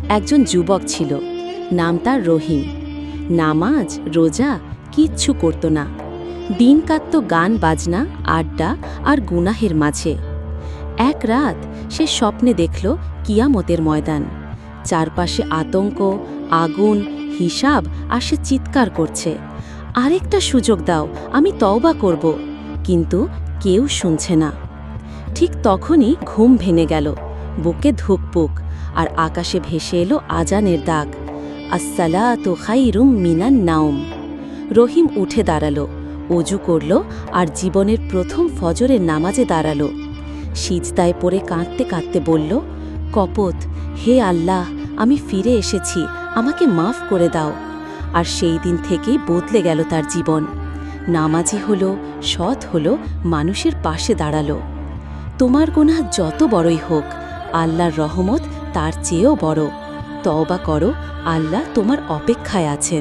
একজন যুবক ছিল, নাম তার রহিম। নামাজ রোজা কিচ্ছু করত না। দিন কাটত গান বাজনা, আড্ডা আর গুনাহের মাঝে। এক রাত সে স্বপ্নে দেখল কিয়ামতের ময়দান। চারপাশে আতঙ্ক, আগুন, হিসাব, আর সে চিৎকার করছে, আরেকটা সুযোগ দাও, আমি তওবা করব। কিন্তু কেউ শুনছে না। ঠিক তখনই ঘুম ভেঙে গেল, বুকে ধুকপুক, আর আকাশে ভেসে এলো আজানের দাগ, আসসালাতু খায়রুম মিনান নাওম। রহিম উঠে দাঁড়ালো, অজু করল আর জীবনের প্রথম ফজরের নামাজে দাঁড়ালো। সিজদায় পড়ে কাঁদতে কাঁদতে বলল, কপত, হে আল্লাহ, আমি ফিরে এসেছি, আমাকে মাফ করে দাও। আর সেই দিন থেকেই বদলে গেল তার জীবন। নামাজি হলো, সৎ হলো, মানুষের পাশে দাঁড়ালো। তোমার গুনাহ যত বড়ই হোক, আল্লাহর রহমত তার চেয়েও বড়। তওবা করো, আল্লাহ তোমার অপেক্ষায় আছেন।